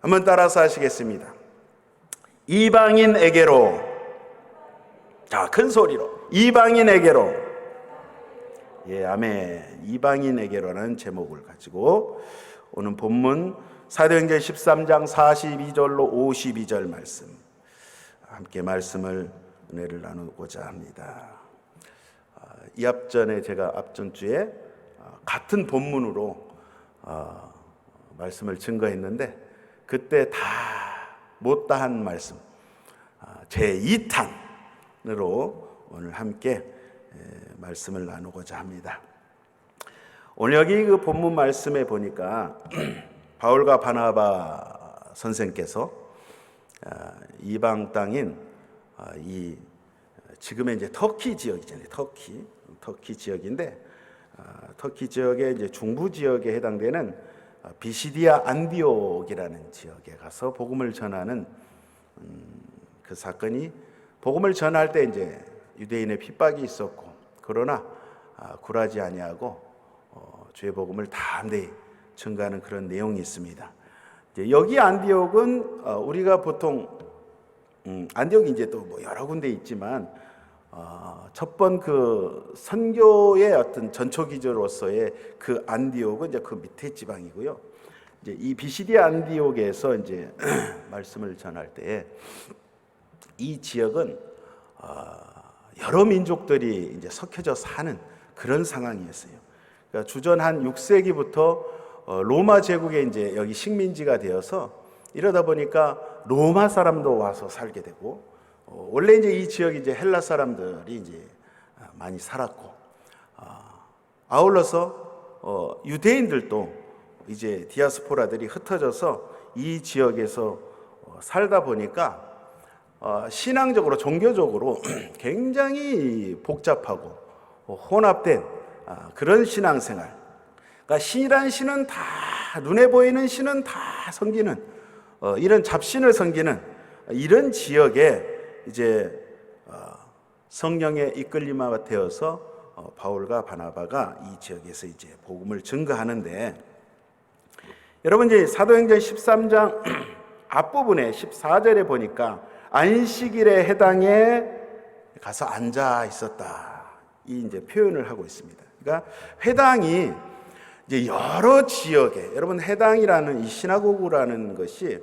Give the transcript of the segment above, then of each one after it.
한번 따라서 하시겠습니다. 이방인에게로, 자, 큰 소리로, 이방인에게로. 예, 아멘. 이방인에게로라는 제목을 가지고 오늘 본문 사도행전 13장 42절로 52절 말씀, 함께 말씀을 은혜를 나누고자 합니다. 이 앞전에 제가 앞전 주에 같은 본문으로 말씀을 증거했는데 그때 다 못다한 말씀, 제2탄으로 오늘 함께 말씀을 나누고자 합니다. 오늘 여기 그 본문 말씀에 보니까 바울과 바나바 선생께서 이방 땅인 이 지금의 이제 터키 지역이잖아요. 터키 지역인데 터키 지역의 이제 중부 지역에 해당되는 비시디아 안디옥이라는 지역에 가서 복음을 전하는 그 사건이, 복음을 전할 때 이제 유대인의 핍박이 있었고, 그러나 굴하지 아니하고 주의 복음을 담대히 증거하는 그런 내용이 있습니다. 이제 여기 안디옥은 우리가 보통 안디옥이 이제 또 뭐 여러 군데 있지만 첫 번 그 선교의 어떤 전초기지로서의 그 안디옥은 이제 그 밑에 지방이고요. 이제 이 비시디아 안디옥에서 이제 말씀을 전할 때 이 지역은 여러 민족들이 이제 섞여져 사는 그런 상황이었어요. 그러니까 주전 한 6세기부터 로마 제국의 이제 여기 식민지가 되어서 이러다 보니까 로마 사람도 와서 살게 되고, 원래 이제 이 지역이 이제 헬라 사람들이 이제 많이 살았고, 아울러서 유대인들도 이제 디아스포라들이 흩어져서 이 지역에서 살다 보니까 신앙적으로, 종교적으로 굉장히 복잡하고 혼합된 그런 신앙생활. 그러니까 신이란 신은 다, 눈에 보이는 신은 다 섬기는 이런 잡신을 섬기는 이런 지역에 이제 성령의 이끌림에 되어서 바울과 바나바가 이 지역에서 이제 복음을 증거하는데, 여러분 이제 사도행전 13장 앞부분에 14절에 보니까 안식일에 해당에 가서 앉아 있었다, 이 이제 표현을 하고 있습니다. 그러니까 회당이 이제 여러 지역에, 여러분 회당이라는 이 시나고그라는 것이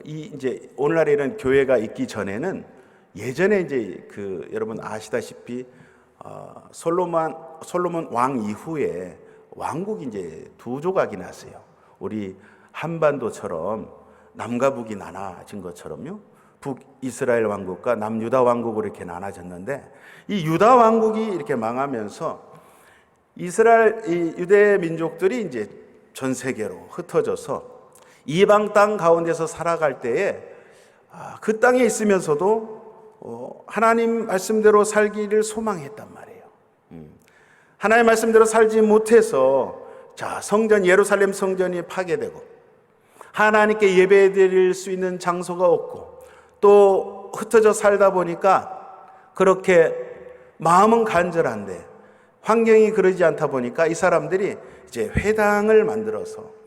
이 이제 오늘날에 이런 교회가 있기 전에는, 예전에 이제 그 여러분 아시다시피 솔로몬 왕 이후에 왕국이 이제 두 조각이 났어요. 우리 한반도처럼 남과 북이 나눠진 것처럼요. 북이스라엘 왕국과 남유다 왕국으로 이렇게 나눠졌는데, 이 유다 왕국이 이렇게 망하면서 이스라엘, 이 유대 민족들이 이제 전 세계로 흩어져서 이방 땅 가운데서 살아갈 때에 그 땅에 있으면서도 하나님 말씀대로 살기를 소망했단 말이에요. 하나님 말씀대로 살지 못해서 자, 성전, 예루살렘 성전이 파괴되고 하나님께 예배드릴 수 있는 장소가 없고, 또 흩어져 살다 보니까 그렇게 마음은 간절한데 환경이 그러지 않다 보니까 이 사람들이 이제 회당을 만들어서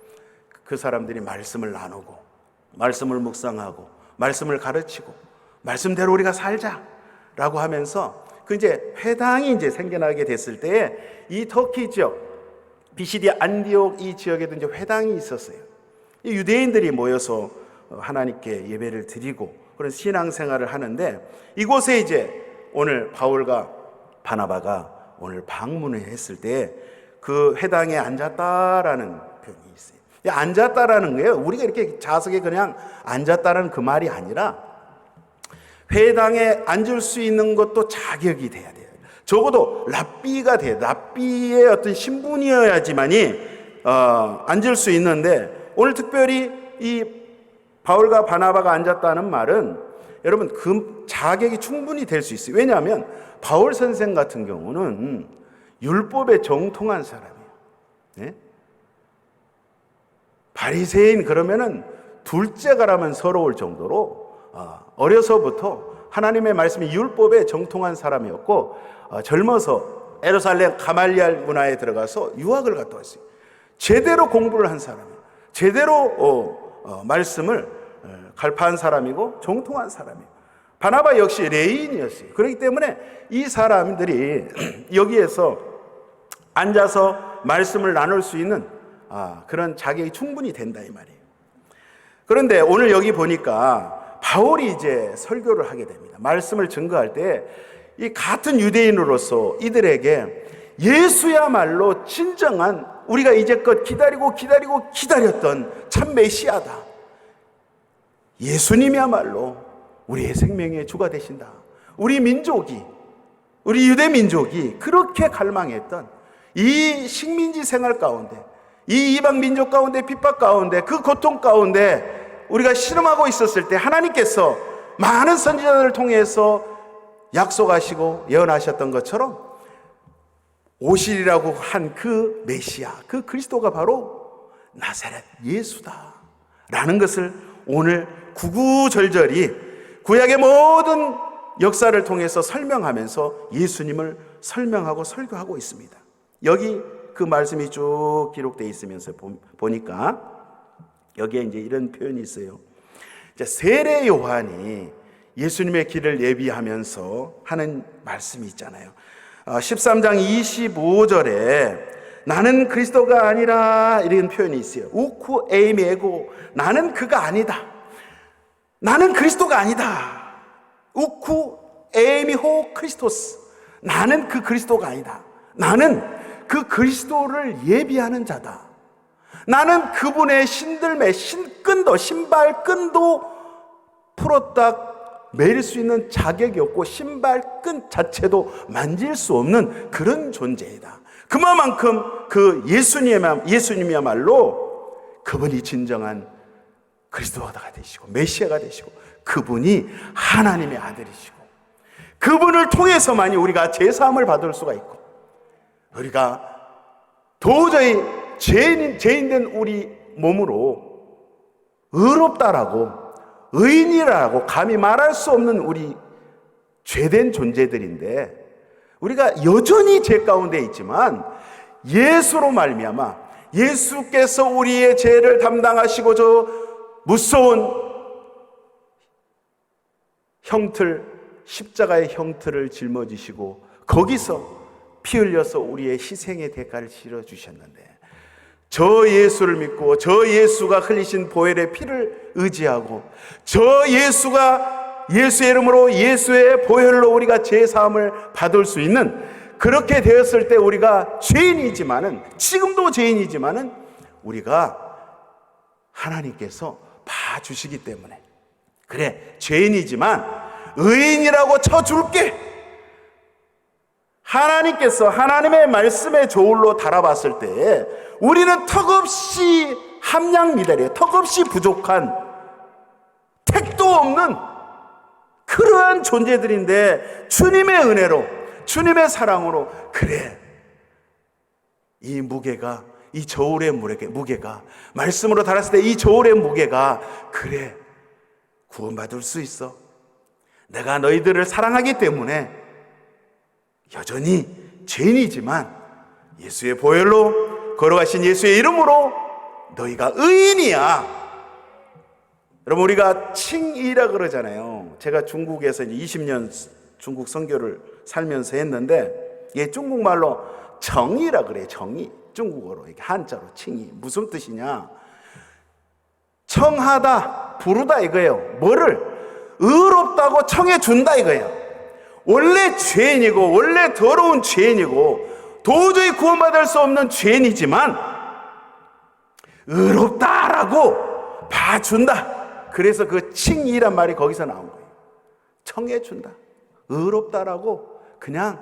그 사람들이 말씀을 나누고 말씀을 묵상하고 말씀을 가르치고 말씀대로 우리가 살자라고 하면서 그 이제 회당이 이제 생겨나게 됐을 때에 이 터키 지역, 비시디아 안디옥 이 지역에도 이제 회당이 있었어요. 유대인들이 모여서 하나님께 예배를 드리고 그런 신앙생활을 하는데, 이곳에 이제 오늘 바울과 바나바가 오늘 방문을 했을 때 그 회당에 앉았다라는 표현이 있어요. 앉았다라는 거예요. 우리가 이렇게 좌석에 그냥 앉았다라는 그 말이 아니라 회당에 앉을 수 있는 것도 자격이 돼야 돼요. 적어도 랍비가 돼요. 랍비의 어떤 신분이어야지만이 앉을 수 있는데, 오늘 특별히 이 바울과 바나바가 앉았다는 말은 여러분 그 자격이 충분히 될 수 있어요. 왜냐하면 바울 선생 같은 경우는 율법에 정통한 사람이에요. 네? 바리새인 그러면은 둘째가라면 서러울 정도로 어려서부터 하나님의 말씀이 율법에 정통한 사람이었고, 젊어서 예루살렘 가말리알 문화에 들어가서 유학을 갔다 왔어요. 제대로 공부를 한 사람이에요. 제대로 말씀을 갈파한 사람이고 정통한 사람이에요. 바나바 역시 레인이었어요. 그렇기 때문에 이 사람들이 여기에서 앉아서 말씀을 나눌 수 있는 그런 자격이 충분히 된다 이 말이에요. 그런데 오늘 여기 보니까 바울이 이제 설교를 하게 됩니다. 말씀을 증거할 때 이 같은 유대인으로서 이들에게 예수야말로 진정한 우리가 이제껏 기다렸던 참 메시아다. 예수님이야말로 우리의 생명의 주가 되신다. 우리 유대 민족이 그렇게 갈망했던 이 식민지 생활 가운데, 이 이방 민족 가운데, 핍박 가운데, 그 고통 가운데 우리가 실험하고 있었을 때 하나님께서 많은 선지자들을 통해서 약속하시고 예언하셨던 것처럼 오시리라고 한 그 메시아, 그 그리스도가 바로 나사렛 예수다 라는 것을 오늘 구구절절히 구약의 모든 역사를 통해서 설명하면서 예수님을 설명하고 설교하고 있습니다. 여기 그 말씀이 쭉 기록되어 있으면서 보니까 여기에 이제 이런 표현이 있어요. 세례 요한이 예수님의 길을 예비하면서 하는 말씀이 있잖아요. 13장 25절에 나는 그리스도가 아니라 이런 표현이 있어요. 우쿠 에이미 에고, 나는 그가 아니다. 나는 그리스도가 아니다. 우쿠 에이미 호 크리스토스, 나는 그 그리스도가 아니다. 나는 그 그리스도를 예비하는 자다. 나는 그분의 신들매, 신발끈도 풀었다 매일 수 있는 자격이 없고 신발끈 자체도 만질 수 없는 그런 존재이다. 그만큼 그 예수님이야말로 그분이 진정한 그리스도가 되시고 메시아가 되시고 그분이 하나님의 아들이시고 그분을 통해서만이 우리가 제사함을 받을 수가 있고 우리가 도저히 죄인된 우리 몸으로 의롭다라고 의인이라고 감히 말할 수 없는 우리 죄된 존재들인데 우리가 여전히 죄 가운데 있지만 예수로 말미암아 예수께서 우리의 죄를 담당하시고 저 무서운 십자가의 형틀을 짊어지시고 거기서 피 흘려서 우리의 희생의 대가를 치러주셨는데 저 예수를 믿고 저 예수가 흘리신 보혈의 피를 의지하고 저 예수의 이름으로 예수의 보혈로 우리가 제사함을 받을 수 있는 그렇게 되었을 때 우리가 지금도 죄인이지만은 우리가 하나님께서 봐주시기 때문에 그래 죄인이지만 의인이라고 쳐줄게. 하나님께서 하나님의 말씀의 저울로 달아봤을 때 우리는 턱없이 함량미달이에요. 턱없이 부족한 택도 없는 그러한 존재들인데 주님의 은혜로 주님의 사랑으로 그래 이 무게가 이 저울의 무게가 말씀으로 달았을 때 이 저울의 무게가 그래 구원받을 수 있어. 내가 너희들을 사랑하기 때문에 여전히 죄인이지만 예수의 보혈로 걸어가신 예수의 이름으로 너희가 의인이야. 여러분 우리가 칭이라 그러잖아요. 제가 중국에서 20년 중국 선교를 살면서 했는데 이게 중국말로 정의라 그래요. 정의. 중국어로 이렇게 한자로 칭이 무슨 뜻이냐? 청하다, 부르다 이거예요. 뭐를 의롭다고 청해 준다 이거예요. 원래 죄인이고 원래 더러운 죄인이고 도저히 구원받을 수 없는 죄인이지만 의롭다라고 봐준다. 그래서 그 칭이란 말이 거기서 나온 거예요. 청해준다. 의롭다라고 그냥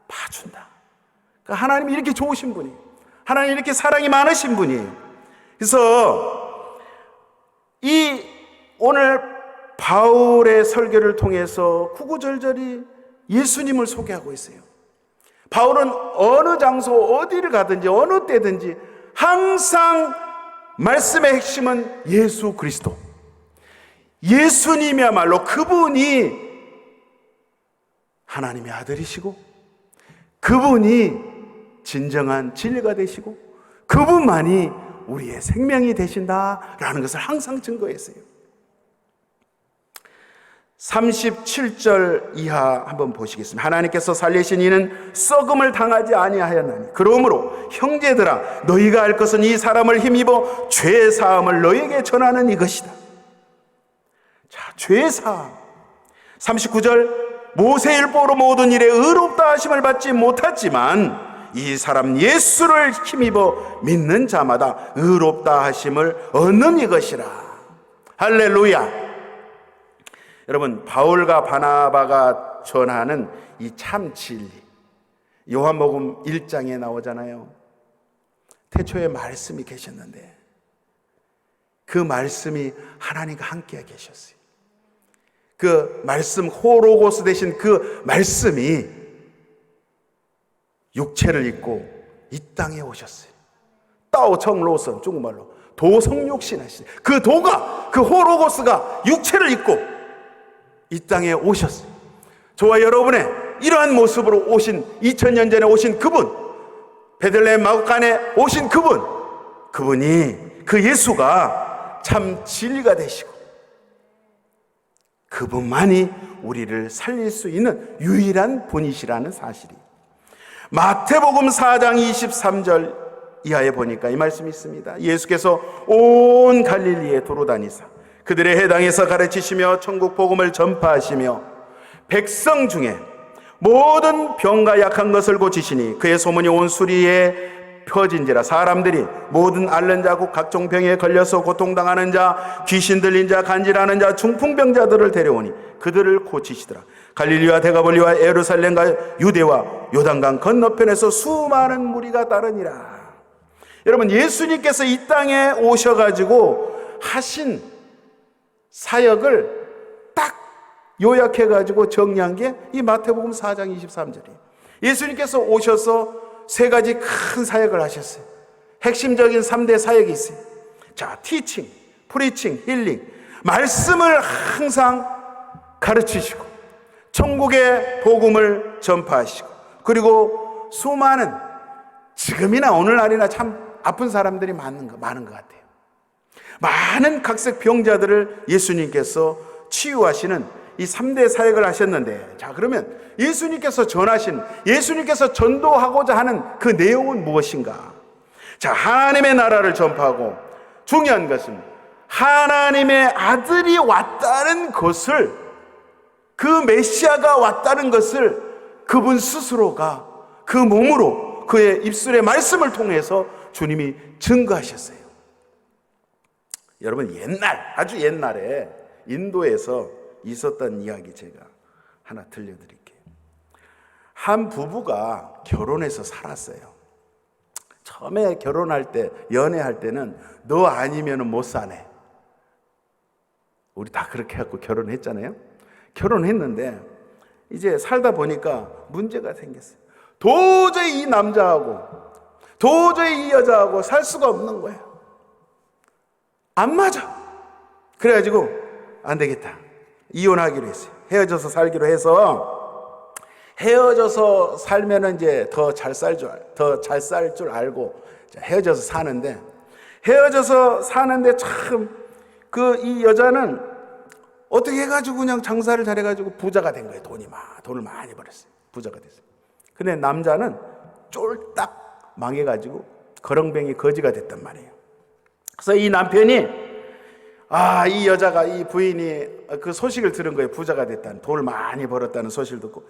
봐준다. 그러니까 하나님이 이렇게 좋으신 분이에요. 하나님이 이렇게 사랑이 많으신 분이에요. 그래서 이 오늘 바울의 설교를 통해서 구구절절히 예수님을 소개하고 있어요. 바울은 어느 장소 어디를 가든지 어느 때든지 항상 말씀의 핵심은 예수 그리스도, 예수님이야말로 그분이 하나님의 아들이시고 그분이 진정한 진리가 되시고 그분만이 우리의 생명이 되신다라는 것을 항상 증거했어요. 37절 이하 한번 보시겠습니다. 하나님께서 살리신 이는 썩음을 당하지 아니하였나니 그러므로 형제들아 너희가 할 것은 이 사람을 힘입어 죄 사함을 너희에게 전하는 이것이다. 자, 죄 사함. 39절 모세 율법으로 모든 일에 의롭다 하심을 받지 못했지만 이 사람 예수를 힘입어 믿는 자마다 의롭다 하심을 얻는 이것이라. 할렐루야. 여러분, 바울과 바나바가 전하는 이 참 진리, 요한복음 1장에 나오잖아요. 태초에 말씀이 계셨는데 그 말씀이 하나님과 함께 계셨어요. 그 말씀, 호로고스 되신 그 말씀이 육체를 입고 이 땅에 오셨어요. 따오청로선, 중국말로 도성육신 하시죠. 그 도가, 그 호로고스가 육체를 입고 이 땅에 오셨어요. 저와 여러분의 이러한 모습으로 오신, 2000년 전에 오신 그분, 베들레헴 마구간에 오신 그분이, 그 예수가 참 진리가 되시고 그분만이 우리를 살릴 수 있는 유일한 분이시라는 사실이, 마태복음 4장 23절 이하에 보니까 이 말씀이 있습니다. 예수께서 온 갈릴리에 도로다니사 그들의 해당에서 가르치시며 천국 복음을 전파하시며 백성 중에 모든 병과 약한 것을 고치시니 그의 소문이 온 수리에 퍼진지라. 사람들이 모든 앓는 자 곧 각종 병에 걸려서 고통당하는 자, 귀신 들린 자, 간질하는 자, 중풍병자들을 데려오니 그들을 고치시더라. 갈릴리와 데가볼리와 예루살렘과 유대와 요단강 건너편에서 수많은 무리가 따르니라. 여러분, 예수님께서 이 땅에 오셔가지고 하신 사역을 딱 요약해가지고 정리한 게 이 마태복음 4장 23절이에요. 예수님께서 오셔서 세 가지 큰 사역을 하셨어요. 핵심적인 3대 사역이 있어요. 자, 티칭, 프리칭, 힐링. 말씀을 항상 가르치시고 천국의 복음을 전파하시고, 그리고 수많은, 지금이나 오늘날이나 참 아픈 사람들이 많은 것 같아요. 많은 각색 병자들을 예수님께서 치유하시는 이 3대 사역을 하셨는데, 자, 그러면 예수님께서 전하신, 예수님께서 전도하고자 하는 그 내용은 무엇인가? 자, 하나님의 나라를 전파하고, 중요한 것은 하나님의 아들이 왔다는 것을, 그 메시아가 왔다는 것을 그분 스스로가 그 몸으로 그의 입술의 말씀을 통해서 주님이 증거하셨어요. 여러분, 아주 옛날에 인도에서 있었던 이야기 제가 하나 들려드릴게요. 한 부부가 결혼해서 살았어요. 처음에 결혼할 때, 연애할 때는 너 아니면 못 사네. 우리 다 그렇게 해갖고 결혼했잖아요. 결혼했는데 이제 살다 보니까 문제가 생겼어요. 도저히 이 남자하고, 도저히 이 여자하고 살 수가 없는 거예요. 안 맞아. 그래가지고 안 되겠다, 이혼하기로 했어요. 헤어져서 살기로 해서, 헤어져서 살면은 이제 더 잘 살 줄 알고 헤어져서 사는데, 참 이 여자는 어떻게 해가지고 그냥 장사를 잘해가지고 부자가 된 거예요. 돈을 많이 벌었어요. 부자가 됐어요. 근데 남자는 쫄딱 망해가지고 거렁뱅이 거지가 됐단 말이에요. 그래서 이 남편이, 이 여자가, 이 부인이 그 소식을 들은 거예요. 부자가 됐다는, 돈을 많이 벌었다는 소식을 듣고,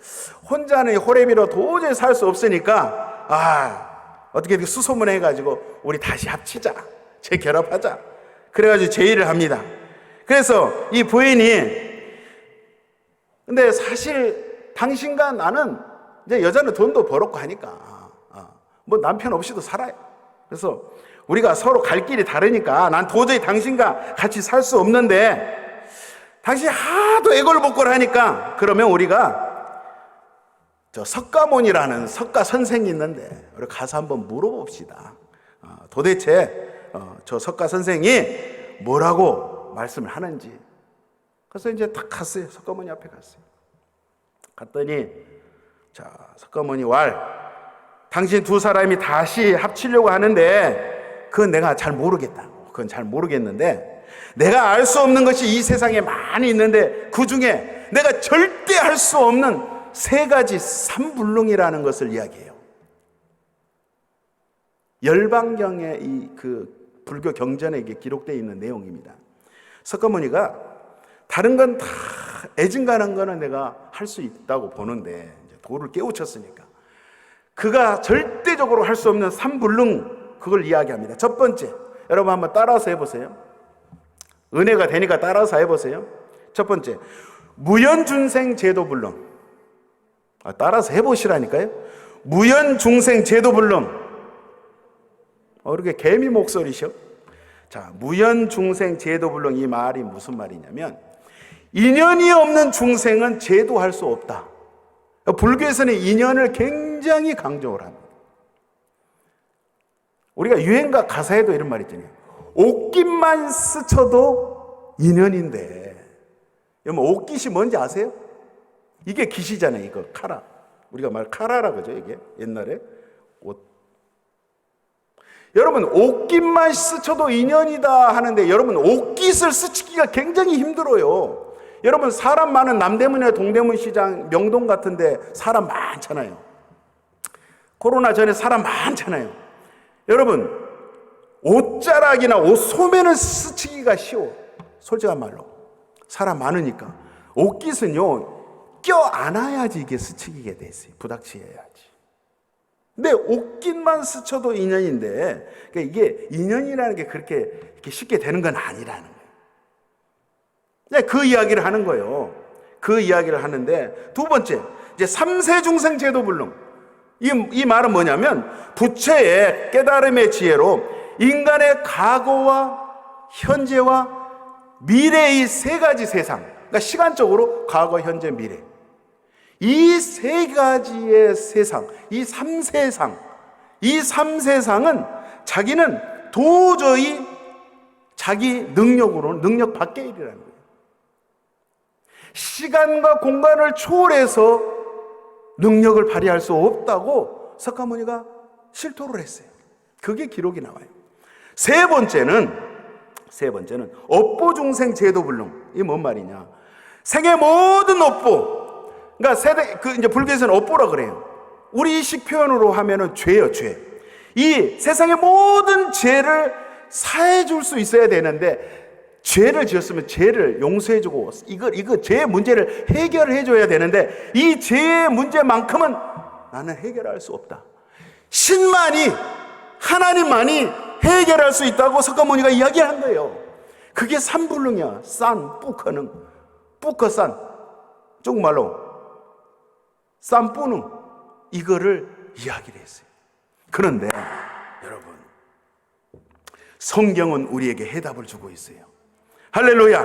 혼자는 호레비로 도저히 살 수 없으니까, 어떻게 수소문 해가지고 우리 다시 합치자, 재결합하자. 그래가지고 제의를 합니다. 그래서 이 부인이, 근데 사실 당신과 나는, 이제 여자는 돈도 벌었고 하니까 뭐 남편 없이도 살아요. 그래서 우리가 서로 갈 길이 다르니까 난 도저히 당신과 같이 살 수 없는데, 당신이 하도 애걸복걸 하니까 그러면 우리가 저 석가모니라는 석가 선생이 있는데 우리 가서 한번 물어봅시다. 도대체 저 석가 선생이 뭐라고 말씀을 하는지. 그래서 이제 딱 갔어요. 석가모니 앞에 갔어요. 갔더니, 자, 석가모니 당신 두 사람이 다시 합치려고 하는데 그건 내가 잘 모르겠다. 그건 잘 모르겠는데 내가 알 수 없는 것이 이 세상에 많이 있는데 그 중에 내가 절대 할 수 없는 세 가지 삼불능이라는 것을 이야기해요. 열방경의 이 불교 경전에 이게 기록되어 있는 내용입니다. 석가모니가 다른 건 다 애증가는 거는 내가 할 수 있다고 보는데 이제 도를 깨우쳤으니까 그가 절대적으로 할 수 없는 삼불능 그걸 이야기합니다. 첫 번째, 여러분 한번 따라서 해보세요. 은혜가 되니까 따라서 해보세요. 첫 번째, 무연중생 제도불능. 따라서 해보시라니까요. 무연중생 제도불능. 이렇게 개미 목소리셔. 자, 무연중생 제도불능, 이 말이 무슨 말이냐면 인연이 없는 중생은 제도할 수 없다. 불교에서는 인연을 굉장히 강조를 합니다. 우리가 유행가 가사에도 이런 말이 있잖아요. 옷깃만 스쳐도 인연인데. 여러분 옷깃이 뭔지 아세요? 이게 깃이잖아요. 이거 카라. 우리가 말 카라라 그러죠. 이게 옛날에 옷. 여러분 옷깃만 스쳐도 인연이다 하는데 여러분 옷깃을 스치기가 굉장히 힘들어요. 여러분 사람 많은 남대문이나 동대문 시장, 명동 같은데 사람 많잖아요. 코로나 전에 사람 많잖아요. 여러분 옷자락이나 옷 소매는 스치기가 쉬워. 솔직한 말로 사람 많으니까. 옷깃은요 껴안아야지 이게 스치기게 돼 있어요. 부닥치해야지. 근데 옷깃만 스쳐도 인연인데 그러니까 이게 인연이라는 게 그렇게 이렇게 쉽게 되는 건 아니라는 거예요. 그 이야기를 하는 거예요. 그 이야기를 하는데 두 번째, 이제 삼세중생 제도불능. 이 말은 뭐냐면 부처의 깨달음의 지혜로 인간의 과거와 현재와 미래의 세 가지 세상, 그러니까 시간적으로 과거, 현재, 미래, 이 세 가지의 세상, 이 삼세상, 이 삼세상은 자기는 도저히 자기 능력으로는 능력 밖의 일이라는 거예요. 시간과 공간을 초월해서 능력을 발휘할 수 없다고 석가모니가 실토를 했어요. 그게 기록이 나와요. 세 번째는 업보중생 제도불능. 이게 뭔 말이냐? 생의 모든 업보. 그러니까 이제 불교에서는 업보라 그래요. 우리식 표현으로 하면은 죄예요, 죄. 이 세상의 모든 죄를 사해 줄 수 있어야 되는데 죄를 지었으면 죄를 용서해주고 이거 죄의 문제를 해결해줘야 되는데 이 죄의 문제만큼은 나는 해결할 수 없다. 신만이, 하나님만이 해결할 수 있다고 석가모니가 이야기한 거예요. 그게 삼불능이야. 산, 뿌커능, 뿌커산, 중국말로 쌈뿌능, 이거를 이야기를 했어요. 그런데 여러분, 성경은 우리에게 해답을 주고 있어요. 할렐루야.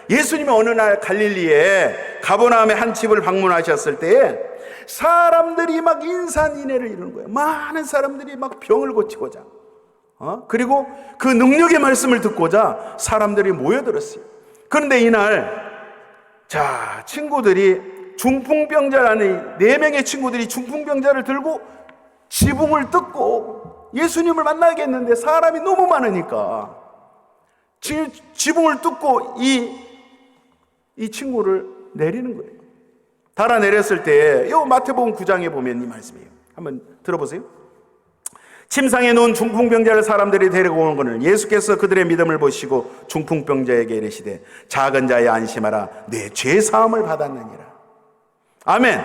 예수님이 어느 날 갈릴리에 가버나움의 한 집을 방문하셨을 때에 사람들이 막 인산인해를 이루는 거예요. 많은 사람들이 막 병을 고치고자, 그리고 그 능력의 말씀을 듣고자 사람들이 모여들었어요. 그런데 이날 친구들이 중풍병자라는 4명의 친구들이 중풍병자를 들고 지붕을 뜯고 예수님을 만나겠는데 사람이 너무 많으니까 지붕을 뜯고 이 친구를 내리는 거예요. 달아내렸을 때 이 마태복음 9장에 보면 이 말씀이에요. 한번 들어보세요. 침상에 누운 중풍병자를 사람들이 데리고 오는 것을 예수께서 그들의 믿음을 보시고 중풍병자에게 이르시되 작은 자여 안심하라 내 죄 사함을 받았느니라. 아멘.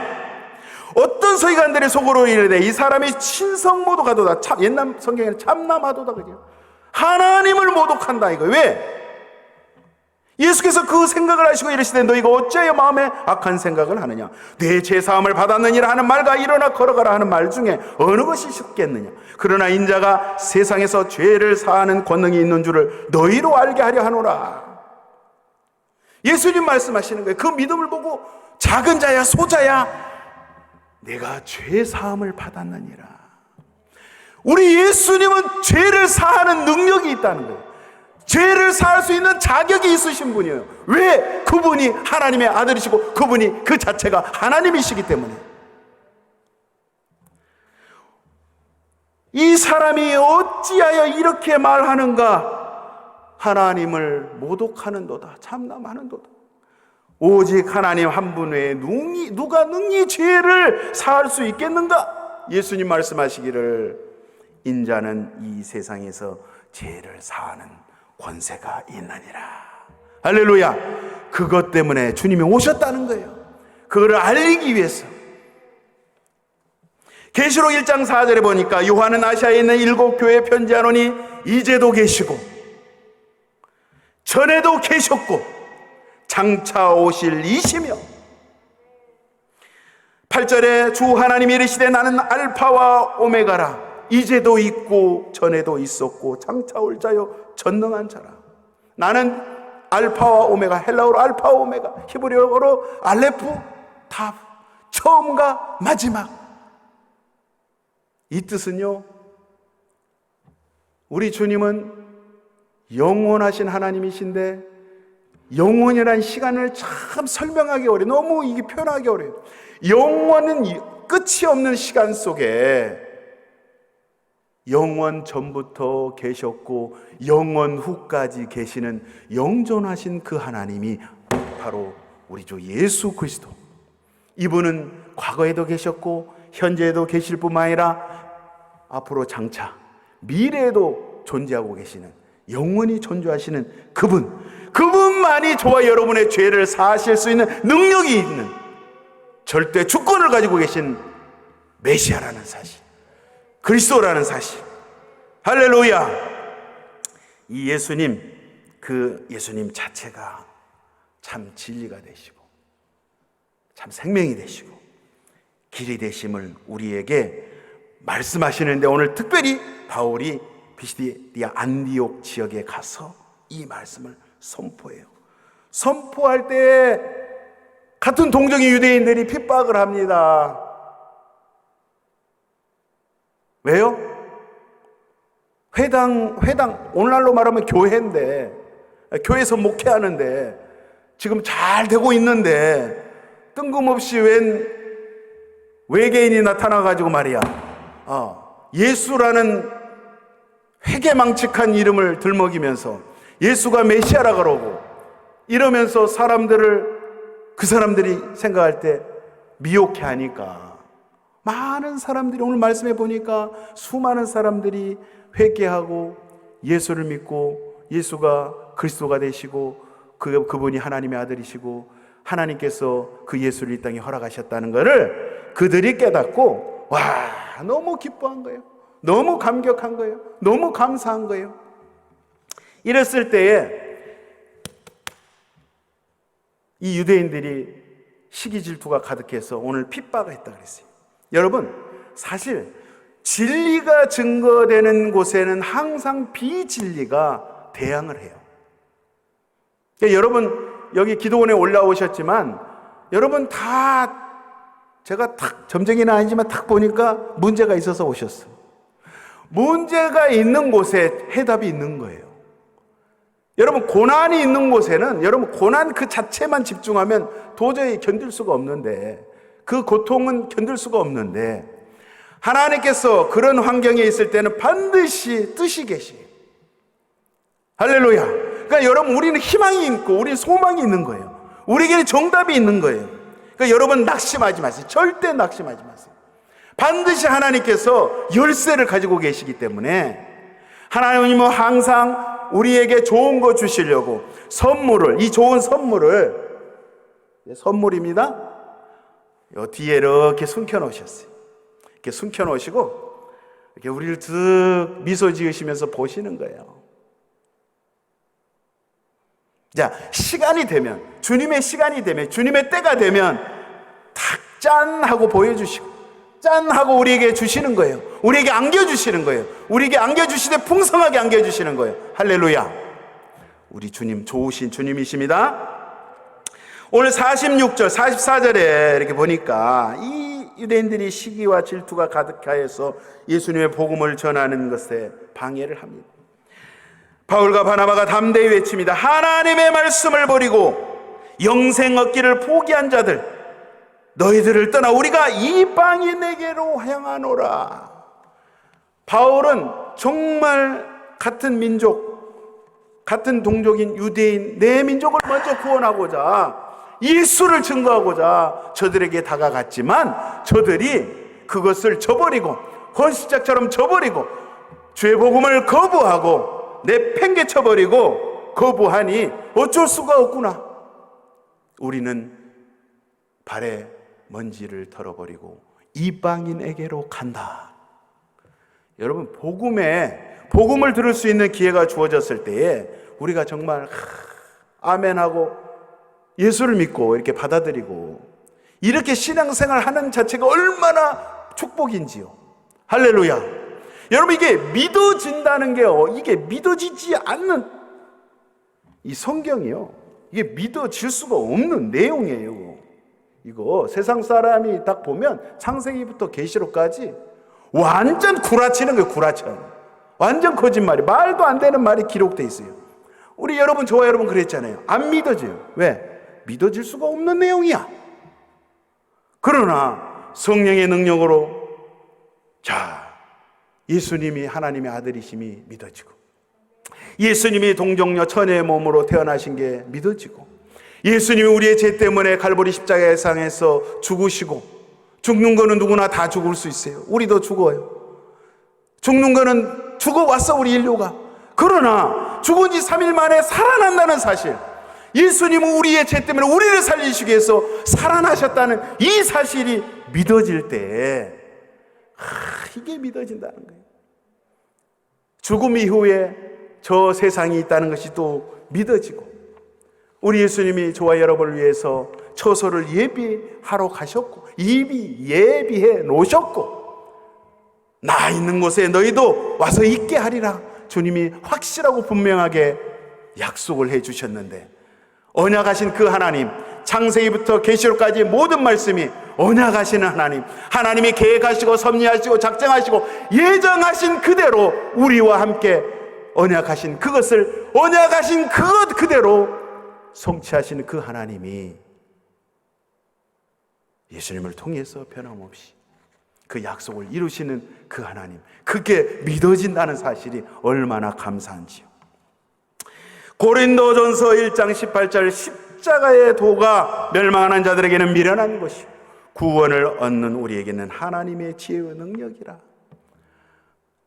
어떤 서기관들의 속으로 이르되 이 사람이 친성모독하도다. 옛날 성경에는 참남하도다 그래요. 하나님을 모독한다 이거. 왜? 예수께서 그 생각을 하시고 이르시되 너희가 어찌하여 마음에 악한 생각을 하느냐. 내 죄사함을 받았느니라 하는 말과 일어나 걸어가라 하는 말 중에 어느 것이 쉽겠느냐. 그러나 인자가 세상에서 죄를 사하는 권능이 있는 줄을 너희로 알게 하려 하노라. 예수님 말씀하시는 거예요. 그 믿음을 보고 작은 자야 소자야 내가 죄사함을 받았느니라. 우리 예수님은 죄를 사하는 능력이 있다는 거예요. 죄를 사할 수 있는 자격이 있으신 분이에요. 왜? 그분이 하나님의 아들이시고 그분이 그 자체가 하나님이시기 때문에. 이 사람이 어찌하여 이렇게 말하는가? 하나님을 모독하는도다. 참남하는도다. 오직 하나님 한 분 외에 누가 능히 죄를 사할 수 있겠는가? 예수님 말씀하시기를 인자는 이 세상에서 죄를 사하는 권세가 있느니라. 할렐루야. 그것 때문에 주님이 오셨다는 거예요. 그거를 알리기 위해서. 계시록 1장 4절에 보니까 요한은 아시아에 있는 7 교회에 편지하노니 이제도 계시고 전에도 계셨고 장차 오실 이시며 8절에 주 하나님이 이르시되 나는 알파와 오메가라. 이제도 있고 전에도 있었고 장차 올 자요 전능한 자라. 나는 알파와 오메가, 헬라어로 알파와 오메가, 히브리어로 알레프, 탑, 처음과 마지막. 이 뜻은요, 우리 주님은 영원하신 하나님이신데 영원이라는 시간을 참 설명하기 어려워요. 너무 이게 표현하기 어려워요. 영원은 끝이 없는 시간 속에 영원 전부터 계셨고 영원 후까지 계시는 영존하신 그 하나님이 바로 우리 주 예수 그리스도. 이분은 과거에도 계셨고 현재에도 계실 뿐만 아니라 앞으로 장차 미래에도 존재하고 계시는, 영원히 존재하시는 그분만이 저와 여러분의 죄를 사하실 수 있는 능력이 있는 절대 주권을 가지고 계신 메시아라는 사실, 그리스도라는 사실. 할렐루야. 이 예수님, 그 예수님 자체가 참 진리가 되시고 참 생명이 되시고 길이 되심을 우리에게 말씀하시는데, 오늘 특별히 바울이 피시디아 안디옥 지역에 가서 이 말씀을 선포해요. 선포할 때 같은 동정의 유대인들이 핍박을 합니다. 왜요? 회당, 오늘날로 말하면 교회인데, 교회에서 목회하는데 지금 잘 되고 있는데 뜬금없이 웬 외계인이 나타나가지고 말이야, 예수라는 회개망측한 이름을 들먹이면서 예수가 메시아라 그러고 이러면서 그 사람들이 생각할 때 미혹해 하니까 많은 사람들이, 오늘 말씀해 보니까 수많은 사람들이 회개하고 예수를 믿고 예수가 그리스도가 되시고 그분이 하나님의 아들이시고 하나님께서 그 예수를 이 땅에 허락하셨다는 것을 그들이 깨닫고, 와, 너무 기뻐한 거예요. 너무 감격한 거예요. 너무 감사한 거예요. 이랬을 때에 이 유대인들이 시기 질투가 가득해서 오늘 핍박을 했다 그랬어요. 여러분, 사실 진리가 증거되는 곳에는 항상 비진리가 대항을 해요. 그러니까 여러분, 여기 기도원에 올라오셨지만 여러분 다 제가 탁, 점쟁이는 아니지만 탁 보니까 문제가 있어서 오셨어요. 문제가 있는 곳에 해답이 있는 거예요. 여러분, 고난이 있는 곳에는 여러분 고난 그 자체만 집중하면 도저히 견딜 수가 없는데, 그 고통은 견딜 수가 없는데, 하나님께서 그런 환경에 있을 때는 반드시 뜻이 계시. 할렐루야. 그러니까 여러분, 우리는 희망이 있고 우리는 소망이 있는 거예요. 우리에게는 정답이 있는 거예요. 그러니까 여러분 낙심하지 마세요. 절대 낙심하지 마세요. 반드시 하나님께서 열쇠를 가지고 계시기 때문에 하나님은 항상 우리에게 좋은 거 주시려고 선물을, 이 좋은 선물입니다. 요 뒤에 이렇게 숨겨 놓으셨어요. 이렇게 숨겨 놓으시고 이렇게 우리를 득 미소 지으시면서 보시는 거예요. 자, 시간이 되면, 주님의 시간이 되면, 주님의 때가 되면 탁 짠 하고 보여주시고 짠 하고 우리에게 주시는 거예요. 우리에게 안겨주시는 거예요. 우리에게 안겨주시되 풍성하게 안겨주시는 거예요. 할렐루야. 우리 주님 좋으신 주님이십니다. 오늘 46절 44절에 이렇게 보니까 이 유대인들이 시기와 질투가 가득하여서 예수님의 복음을 전하는 것에 방해를 합니다. 바울과 바나바가 담대히 외칩니다. 하나님의 말씀을 버리고 영생 얻기를 포기한 자들, 너희들을 떠나 우리가 이방인에게로 향하노라. 바울은 정말 같은 민족, 같은 동족인 유대인 내 민족을 먼저 구원하고자 예수를 증거하고자 저들에게 다가갔지만 저들이 그것을 저버리고 헌시짝처럼 저버리고 죄 복음을 거부하고 내팽개쳐버리고 거부하니 어쩔 수가 없구나. 우리는 발에 먼지를 털어버리고 이방인에게로 간다. 여러분, 복음을 들을 수 있는 기회가 주어졌을 때에 우리가 정말 아멘하고 예수를 믿고 이렇게 받아들이고 이렇게 신앙생활 하는 자체가 얼마나 축복인지요. 할렐루야. 여러분, 이게 믿어진다는 게요, 이게 믿어지지 않는 이 성경이요, 이게 믿어질 수가 없는 내용이에요. 이거 세상 사람이 딱 보면 창세기부터 계시록까지 완전 구라치는 거예요. 구라쳐. 완전 거짓말이, 말도 안 되는 말이 기록돼 있어요. 우리 여러분, 저와 여러분 그랬잖아요. 안 믿어져요. 왜? 믿어질 수가 없는 내용이야. 그러나 성령의 능력으로 예수님이 하나님의 아들이심이 믿어지고, 예수님이 동정녀 천의 몸으로 태어나신 게 믿어지고, 예수님이 우리의 죄 때문에 갈보리 십자가의 상에서 죽으시고, 죽는 거는 누구나 다 죽을 수 있어요. 우리도 죽어요. 죽는 거는 죽어왔어, 우리 인류가. 그러나 죽은 지 3일 만에 살아난다는 사실, 예수님은 우리의 죄 때문에 우리를 살리시기 위해서 살아나셨다는 이 사실이 믿어질 때, 이게 믿어진다는 거예요. 죽음 이후에 저 세상이 있다는 것이 또 믿어지고, 우리 예수님이 저와 여러분을 위해서 처소를 예비하러 가셨고, 이미 예비해 놓으셨고, 나 있는 곳에 너희도 와서 있게 하리라 주님이 확실하고 분명하게 약속을 해 주셨는데, 언약하신 그 하나님, 창세기부터 계시록까지 모든 말씀이 언약하시는 하나님, 하나님이 계획하시고 섭리하시고 작정하시고 예정하신 그대로 우리와 함께 언약하신 그것을, 언약하신 그것 그대로 성취하시는 그 하나님이 예수님을 통해서 변함없이 그 약속을 이루시는 그 하나님, 그게 믿어진다는 사실이 얼마나 감사한지요. 고린도전서 1장 18절, 십자가의 도가 멸망하는 자들에게는 미련한 것이요 구원을 얻는 우리에게는 하나님의 지혜와 능력이라.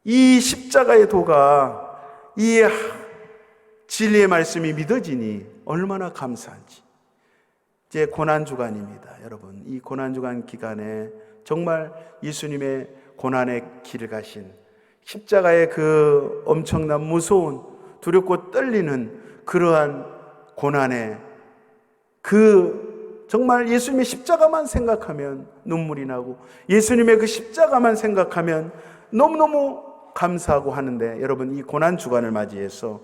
이 십자가의 도가, 이 진리의 말씀이 믿어지니 얼마나 감사한지. 이제 고난주간입니다. 여러분, 이 고난주간 기간에 정말 예수님의 고난의 길을 가신, 십자가의 그 엄청난 무서운 두렵고 떨리는 그러한 고난에, 그 정말 예수님의 십자가만 생각하면 눈물이 나고, 예수님의 그 십자가만 생각하면 너무너무 감사하고 하는데, 여러분, 이 고난주간을 맞이해서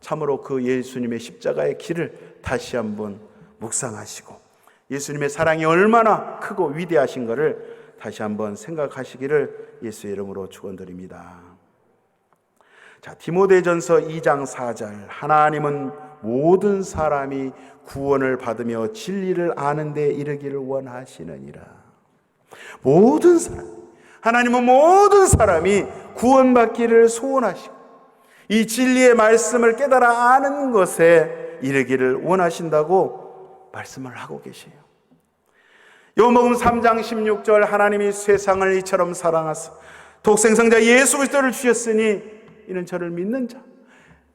참으로 그 예수님의 십자가의 길을 다시 한번 묵상하시고 예수님의 사랑이 얼마나 크고 위대하신 것을 다시 한번 생각하시기를 예수의 이름으로 축원드립니다. 자, 디모데전서 2장 4절, 하나님은 모든 사람이 구원을 받으며 진리를 아는 데 이르기를 원하시느니라. 모든 사람, 하나님은 모든 사람이 구원받기를 소원하시고 이 진리의 말씀을 깨달아 아는 것에 이르기를 원하신다고 말씀을 하고 계세요. 요한복음 3장 16절, 하나님이 세상을 이처럼 사랑하사 독생성자 예수 그리스도를 주셨으니 이는 저를 믿는 자,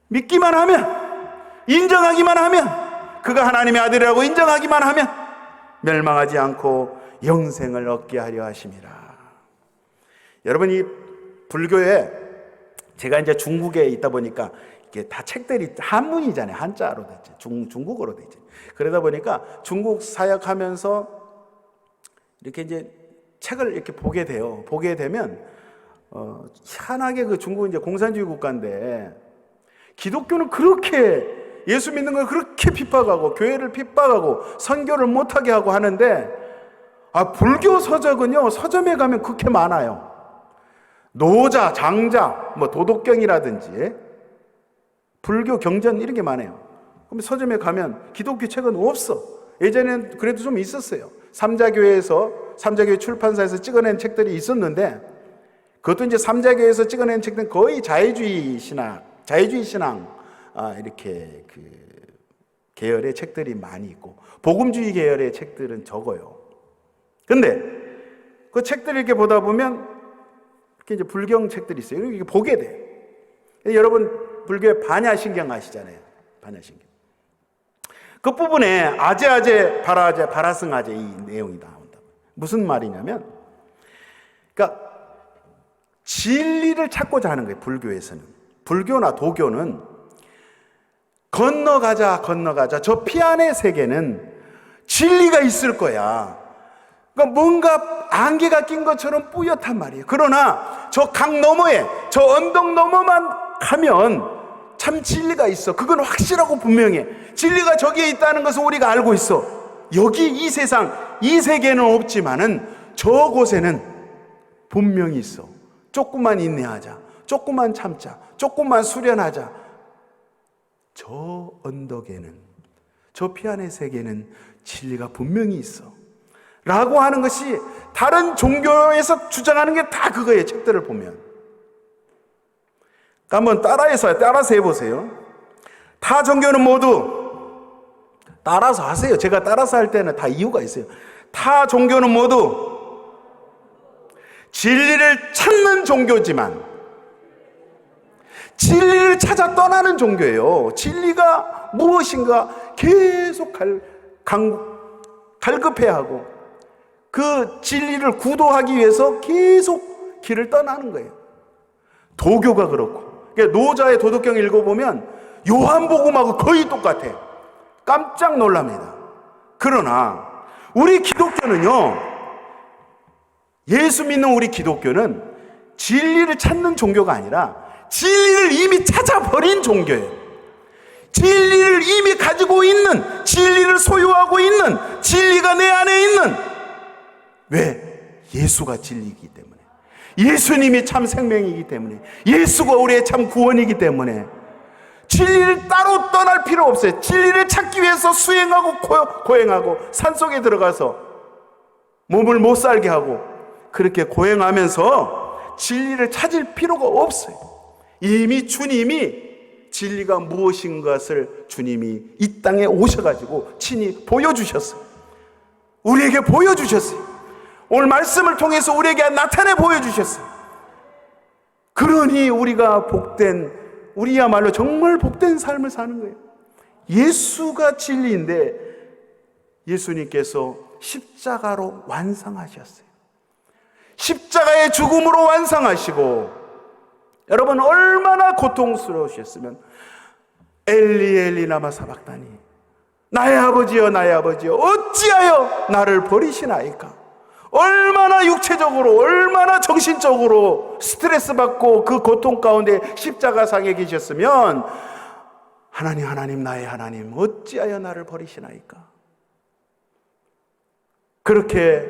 믿기만 하면, 인정하기만 하면, 그가 하나님의 아들이라고 인정하기만 하면 멸망하지 않고 영생을 얻게 하려 하심이라. 여러분, 이 불교에, 제가 이제 중국에 있다 보니까 이게 다 책들이 한문이잖아요. 한자로 됐죠. 중국어로 됐죠. 그러다 보니까 중국 사역하면서 이렇게 이제 책을 이렇게 보게 돼요. 보게 되면 희한하게 그 중국은 이제 공산주의 국가인데 기독교는 그렇게, 예수 믿는 걸 그렇게 핍박하고 교회를 핍박하고 선교를 못하게 하고 하는데, 불교 서적은요, 서점에 가면 그렇게 많아요. 노자, 장자, 도덕경이라든지 불교 경전 이런 게 많아요. 그럼 서점에 가면 기독교 책은 없어. 예전에는 그래도 좀 있었어요. 삼자교회 출판사에서 찍어낸 책들이 있었는데 그것도 이제 삼자교에서 찍어낸 책들은 거의 자유주의 신앙 이렇게 그 계열의 책들이 많이 있고, 복음주의 계열의 책들은 적어요. 근데 그 책들 이렇게 보다 보면 이렇게 이제 불경 책들이 있어요. 이렇게 보게 돼. 여러분 불교의 반야신경 아시잖아요. 반야신경. 그 부분에 아제아제 바라아제 바라승아제 이 내용이 나온다. 무슨 말이냐면, 그러니까 진리를 찾고자 하는 거예요. 불교에서는, 불교나 도교는 건너가자 저 피안의 세계는 진리가 있을 거야. 그러니까 뭔가 안개가 낀 것처럼 뿌옇단 말이에요. 그러나 저 강 너머에, 저 언덕 너머만 가면 참 진리가 있어. 그건 확실하고 분명해. 진리가 저기에 있다는 것을 우리가 알고 있어. 여기 이 세상, 이 세계는 없지만은 저곳에는 분명히 있어. 조금만 인내하자, 조금만 참자, 조금만 수련하자. 저 언덕에는, 저 피안의 세계는 진리가 분명히 있어 라고 하는 것이 다른 종교에서 주장하는 게 다 그거예요. 책들을 보면. 한번 따라서 해보세요. 타 종교는 모두, 따라서 하세요. 제가 따라서 할 때는 다 이유가 있어요. 타 종교는 모두 진리를 찾는 종교지만 진리를 찾아 떠나는 종교예요. 진리가 무엇인가 계속 갈급해야 하고, 그 진리를 구도하기 위해서 계속 길을 떠나는 거예요. 도교가 그렇고, 그러니까 노자의 도덕경 읽어보면 요한복음하고 거의 똑같아. 깜짝 놀랍니다. 그러나 우리 기독교는요, 예수 믿는 우리 기독교는 진리를 찾는 종교가 아니라 진리를 이미 찾아버린 종교예요. 진리를 이미 가지고 있는, 진리를 소유하고 있는, 진리가 내 안에 있는, 왜? 예수가 진리이기 때문에, 예수님이 참 생명이기 때문에, 예수가 우리의 참 구원이기 때문에 진리를 따로 떠날 필요 없어요. 진리를 찾기 위해서 수행하고 고행하고 산속에 들어가서 몸을 못 살게 하고 그렇게 고행하면서 진리를 찾을 필요가 없어요. 이미 주님이 진리가 무엇인 것을 주님이 이 땅에 오셔가지고 친히 보여주셨어요. 우리에게 보여주셨어요. 오늘 말씀을 통해서 우리에게 나타내 보여주셨어요. 그러니 우리가 복된, 우리야말로 정말 복된 삶을 사는 거예요. 예수가 진리인데 예수님께서 십자가로 완성하셨어요. 십자가의 죽음으로 완성하시고, 여러분 얼마나 고통스러우셨으면 엘리 엘리 라마 사박다니, 나의 아버지여 나의 아버지여 어찌하여 나를 버리시나이까. 얼마나 육체적으로, 얼마나 정신적으로 스트레스 받고 그 고통 가운데 십자가상에 계셨으면, 하나님 하나님 나의 하나님 어찌하여 나를 버리시나이까. 그렇게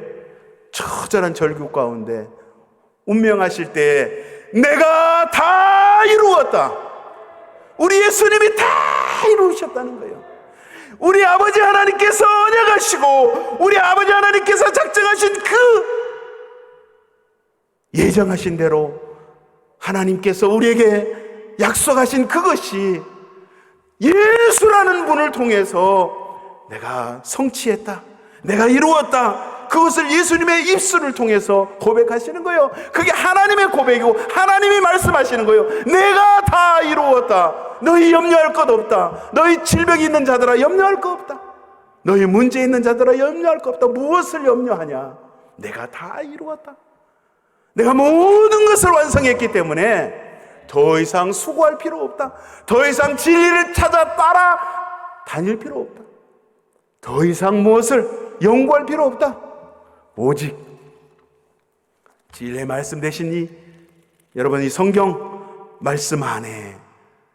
처절한 절규 가운데 운명하실 때 내가 다 이루었다, 우리 예수님이 다 이루셨다는 거예요. 우리 아버지 하나님께서 언약하시고 우리 아버지 하나님께서 작정하신 그 예정하신 대로 하나님께서 우리에게 약속하신 그것이 예수라는 분을 통해서 내가 성취했다, 내가 이루었다, 그것을 예수님의 입술을 통해서 고백하시는 거예요. 그게 하나님의 고백이고 하나님이 말씀하시는 거예요. 내가 다 이루었다, 너희 염려할 것 없다, 너희 질병이 있는 자들아 염려할 것 없다, 너희 문제 있는 자들아 염려할 것 없다. 무엇을 염려하냐? 내가 다 이루었다. 내가 모든 것을 완성했기 때문에 더 이상 수고할 필요 없다. 더 이상 진리를 찾아 따라 다닐 필요 없다. 더 이상 무엇을 연구할 필요 없다. 오직 진리의 말씀 되시니, 여러분 이 성경 말씀 안에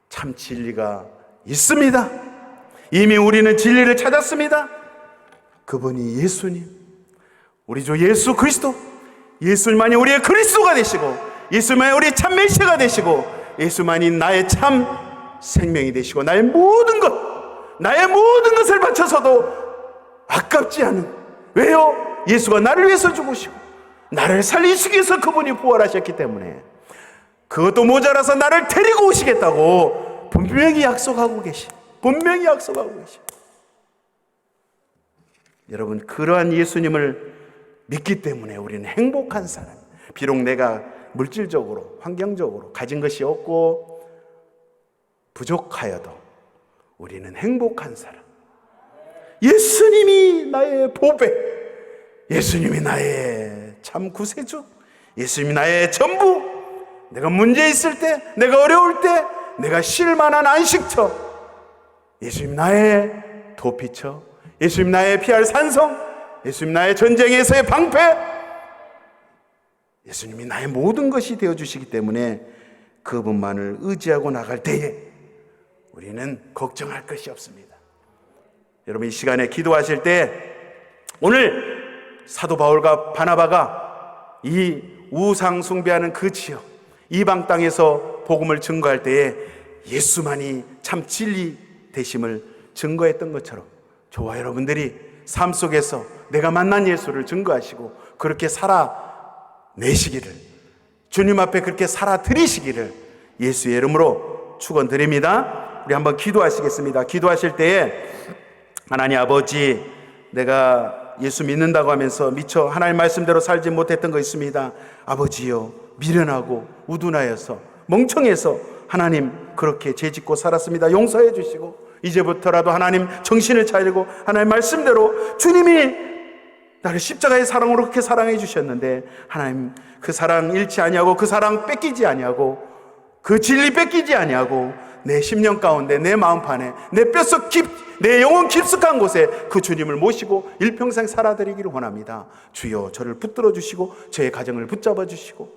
참 진리가 있습니다. 이미 우리는 진리를 찾았습니다. 그분이 예수님, 우리 주 예수 그리스도, 예수만이 우리의 그리스도가 되시고, 예수만이 우리의 참 메시아가 되시고, 예수만이 나의 참 생명이 되시고, 나의 모든 것을 바쳐서도 아깝지 않은, 왜요? 예수가 나를 위해서 죽으시고 나를 살리시기 위해서 그분이 부활하셨기 때문에 그것도 모자라서 나를 데리고 오시겠다고 분명히 약속하고 계시. 분명히 약속하고 계시. 여러분, 그러한 예수님을 믿기 때문에 우리는 행복한 사람. 비록 내가 물질적으로, 환경적으로 가진 것이 없고 부족하여도 우리는 행복한 사람. 예수님이 나의 보배, 예수님이 나의 참 구세주, 예수님이 나의 전부. 내가 문제 있을 때, 내가 어려울 때, 내가 쉴 만한 안식처, 예수님 나의 도피처, 예수님 나의 피할 산성, 예수님 나의 전쟁에서의 방패, 예수님이 나의 모든 것이 되어주시기 때문에 그분만을 의지하고 나갈 때에 우리는 걱정할 것이 없습니다. 여러분, 이 시간에 기도하실 때 오늘 사도 바울과 바나바가 이 우상 숭배하는 그 지역, 이방 땅에서 복음을 증거할 때에 예수만이 참 진리 되심을 증거했던 것처럼 저와 여러분들이 삶 속에서 내가 만난 예수를 증거하시고 그렇게 살아내시기를, 주님 앞에 그렇게 살아드리시기를 예수의 이름으로 축원드립니다. 우리 한번 기도하시겠습니다. 기도하실 때에 하나님 아버지, 내가 예수 믿는다고 하면서 미처 하나님 말씀대로 살지 못했던 거 있습니다. 아버지요, 미련하고 우둔하여서 멍청해서 하나님 그렇게 죄짓고 살았습니다. 용서해 주시고 이제부터라도 하나님 정신을 차리고 하나님 말씀대로 주님이 나를 십자가의 사랑으로 그렇게 사랑해 주셨는데 하나님 그 사랑 잃지 아니하고 그 사랑 뺏기지 아니하고 그 진리 뺏기지 아니하고 내 심령 가운데, 내 마음판에, 내 뼛속 내 영혼 깊숙한 곳에 그 주님을 모시고 일평생 살아드리기를 원합니다. 주여, 저를 붙들어 주시고 저의 가정을 붙잡아 주시고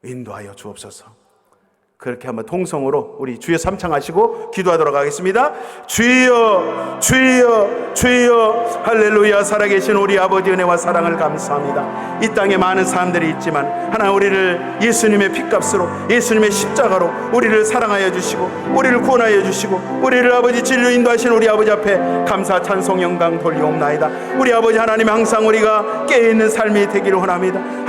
인도하여 주옵소서. 그렇게 한번 통성으로 우리 주여 삼창하시고 기도하도록 하겠습니다. 주여, 주여, 주여. 할렐루야. 살아계신 우리 아버지 은혜와 사랑을 감사합니다. 이 땅에 많은 사람들이 있지만 하나님, 우리를 예수님의 핏값으로, 예수님의 십자가로 우리를 사랑하여 주시고 우리를 구원하여 주시고 우리를 아버지 진리로 인도하신 우리 아버지 앞에 감사 찬송 영광 돌리옵나이다. 우리 아버지 하나님, 항상 우리가 깨어있는 삶이 되기를 원합니다.